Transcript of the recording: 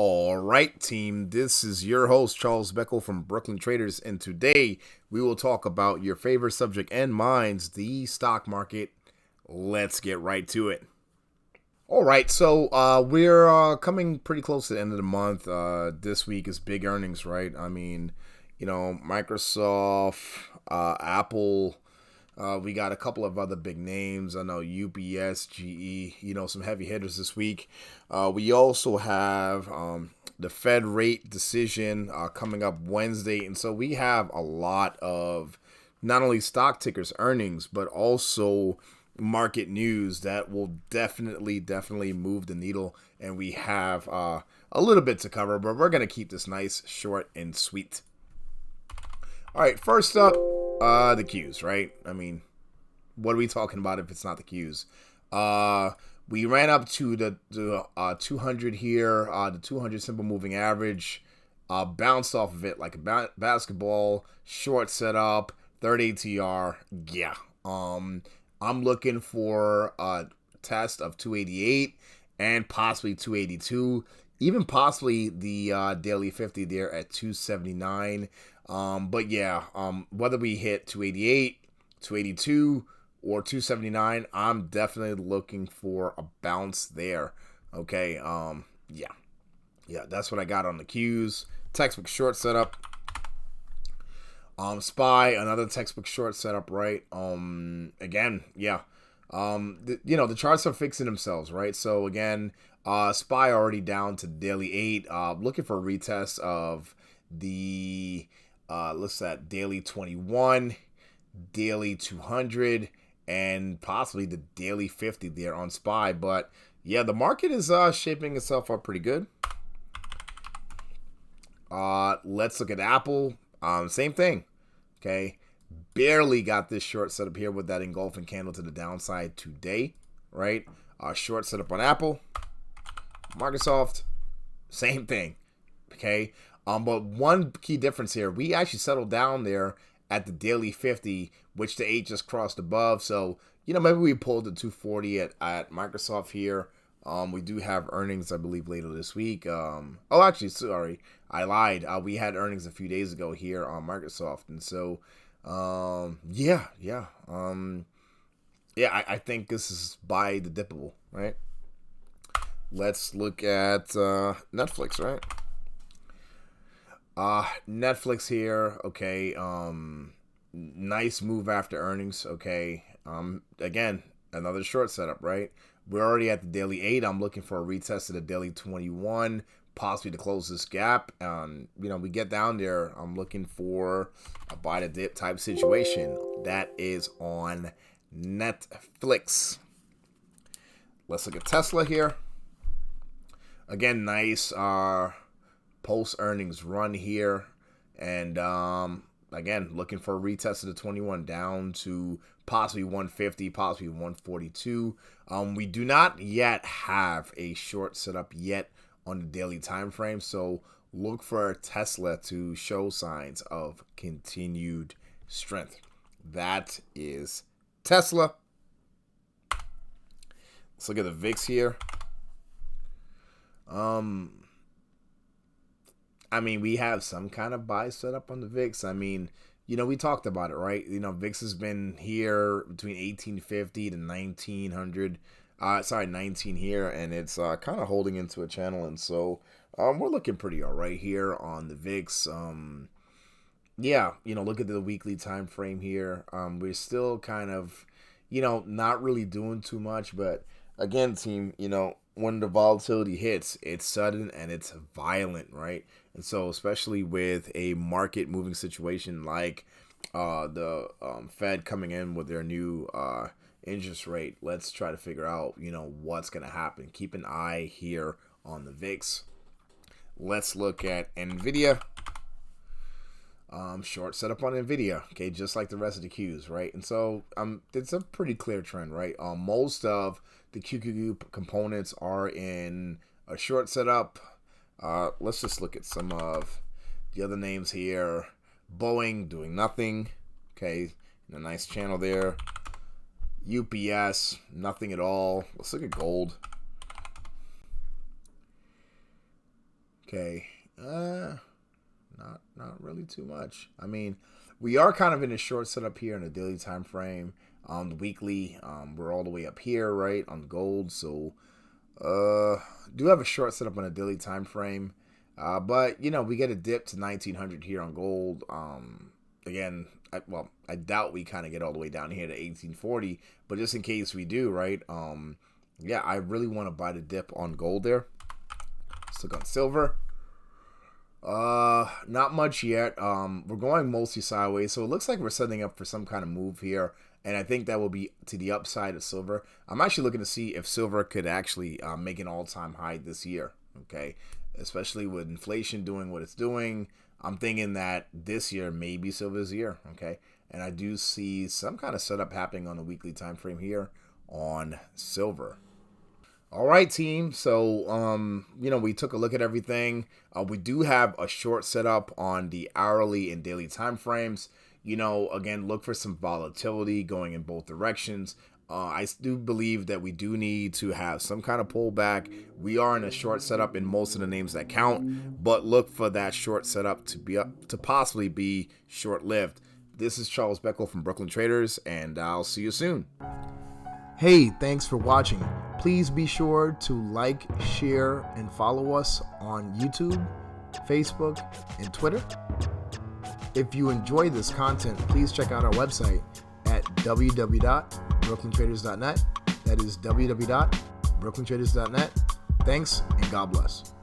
All right, team. This is your host, Charles Becco from Brooklyn Traders, and today we will talk about your favorite subject and mine's the stock market. Let's get right to it. All right, so we're coming pretty close to the end of the month. This week is big earnings, right? I mean, Microsoft, Apple. We got a couple of other big names. I know UPS, GE, some heavy hitters this week. We also have the Fed rate decision coming up Wednesday. And so we have a lot of not only stock tickers earnings, but also market news that will definitely move the needle. And we have a little bit to cover, but we're going to keep this nice, short, and sweet. All right, first up, the Qs, right? I mean, what are we talking about if it's not the Qs? We ran up to the 200 here, the 200 simple moving average, bounced off of it like a basketball, short setup, third ATR. Yeah, I'm looking for a test of 288 and possibly 282, even possibly the daily 50 there at 279. But yeah, whether we hit 288, 282, or 279, I'm definitely looking for a bounce there. Okay, yeah, that's what I got on the Qs. Textbook short setup. SPY, another textbook short setup, right? Again, yeah. The charts are fixing themselves, right? So again, SPY already down to daily 8. Looking for a retest of the daily 21, daily 200, and possibly the daily 50 there on SPY. But yeah, the market is shaping itself up pretty good. Let's look at Apple. Same thing. Okay, barely got this short setup here with that engulfing candle to the downside today, right? Short setup on Apple. Microsoft, same thing. Okay, but one key difference here, we actually settled down there at the daily 50, which the 8 just crossed above. So, maybe we pulled the 240 at Microsoft here. We do have earnings, I believe, later this week. Actually, sorry, I lied. We had earnings a few days ago here on Microsoft. And so, yeah. I think this is buy the dippable, right? Let's look at Netflix, right? Netflix here, okay. Nice move after earnings, okay. Again, another short setup, right? We're already at the daily 8. I'm looking for a retest of the daily 21, possibly to close this gap. We get down there. I'm looking for a buy the dip type situation. That is on Netflix. Let's look at Tesla here. Again, nice post earnings run here, and again looking for a retest of the 21 down to possibly 150, possibly 142. We do not yet have a short setup yet on the daily time frame, so look for Tesla to show signs of continued strength. That is Tesla. Let's look at the VIX here. We have some kind of buy set up on the VIX. We talked about it, right? VIX has been here between 1850 to 1900. 19 here, and it's kind of holding into a channel. And so we're looking pretty all right here on the VIX. Look at the weekly time frame here. We're still kind of, not really doing too much. But again, team, when the volatility hits, it's sudden and it's violent, right? And so especially with a market moving situation like the Fed coming in with their new interest rate, let's try to figure out, what's going to happen. Keep an eye here on the VIX. Let's look at NVIDIA. Short setup on NVIDIA, okay, just like the rest of the Qs, right? And so it's a pretty clear trend, right? Most of the QQQ components are in a short setup. Let's just look at some of the other names here. Boeing doing nothing, okay, a nice channel there. UPS, nothing at all. Let's look at gold. Okay. Not really too much. I mean, we are kind of in a short setup here in the daily time frame. The weekly, we're all the way up here, right, on gold. So, do have a short setup on a daily time frame. But we get a dip to 1900 here on gold. Again, I doubt we kind of get all the way down here to 1840. But just in case we do, right? Yeah, I really want to buy the dip on gold there. Let's look on silver. Not much yet. We're going mostly sideways, so it looks like we're setting up for some kind of move here, and I think that will be to the upside of silver. I'm actually looking to see if silver could actually make an all-time high this year. Okay, especially with inflation doing what it's doing, I'm thinking that this year maybe silver's year. Okay, and I do see some kind of setup happening on the weekly time frame here on silver. All right, team. So, we took a look at everything. We do have a short setup on the hourly and daily time frames. Again, look for some volatility going in both directions. I do believe that we do need to have some kind of pullback. We are in a short setup in most of the names that count, but look for that short setup to possibly be short-lived. This is Charles Becco from Brooklyn Traders, and I'll see you soon. Hey, thanks for watching. Please be sure to like, share, and follow us on YouTube, Facebook, and Twitter. If you enjoy this content, please check out our website at www.brooklyntraders.net. That is www.brooklyntraders.net. Thanks, and God bless.